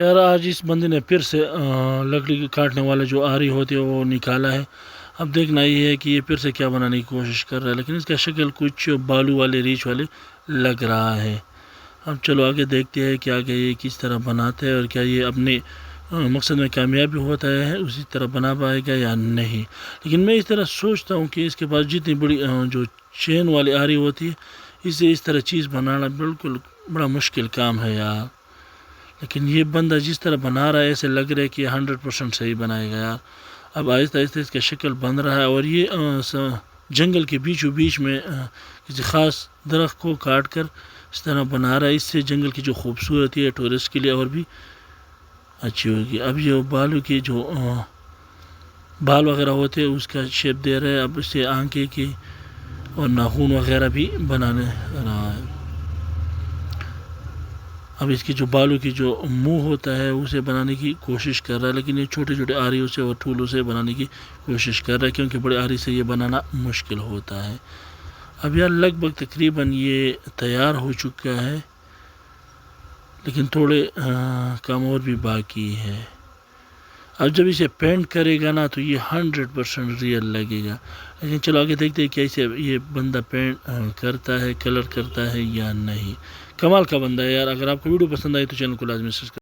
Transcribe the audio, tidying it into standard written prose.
یار آج اس بندے نے پھر سے لکڑی کاٹنے والا جو آری ہوتی ہے وہ نکالا ہے. اب دیکھنا یہ ہے کہ یہ پھر سے کیا بنانے کی کوشش کر رہا ہے، لیکن اس کا شکل کچھ بالو والے ریچھ والے لگ رہا ہے. اب چلو آگے دیکھتے ہیں کہ آگے یہ کس طرح بناتا ہے اور کیا یہ اپنے مقصد میں کامیابی ہوتا ہے اسی طرح بنا پائے گا یا نہیں. لیکن میں اس طرح سوچتا ہوں کہ اس کے پاس جتنی بڑی جو چین والی آری ہوتی ہے اسے اس طرح چیز بنانا بالکل بڑا مشکل کام ہے یار. لیکن یہ بندہ جس طرح بنا رہا ہے ایسے لگ رہا ہے کہ 100% صحیح بنائے گا یار. اب آہستہ آہستہ اس کا شکل بن رہا ہے اور یہ جنگل کے بیچوں بیچ میں کسی خاص درخت کو کاٹ کر اس طرح بنا رہا ہے. اس سے جنگل کی جو خوبصورتی ہے ٹورسٹ کے لیے اور بھی اچھی ہوگی. اب یہ بالوں کی جو بال وغیرہ ہوتے ہیں اس کا شیپ دے رہا ہے. اب اسے آنکھیں کی اور ناخون وغیرہ بھی بنانے رہا ہے. اب اس کی جو بالوں کی جو منہ ہوتا ہے اسے بنانے کی کوشش کر رہا ہے، لیکن یہ چھوٹے چھوٹے آریوں سے اور ٹھولوں سے بنانے کی کوشش کر رہا ہے کیونکہ بڑے آری سے یہ بنانا مشکل ہوتا ہے. اب یار لگ بھگ تقریباً یہ تیار ہو چکا ہے، لیکن تھوڑے کام اور بھی باقی ہے. اب جب اسے پینٹ کرے گا نا تو یہ 100% ریئل لگے گا. لیکن چلو آگے دیکھتے ہیں کہ اسے یہ بندہ پینٹ کرتا ہے، کلر کرتا ہے یا نہیں. کمال کا بندہ ہے یار. اگر آپ کو ویڈیو پسند آئی تو چینل کو لازمی سبسکرائب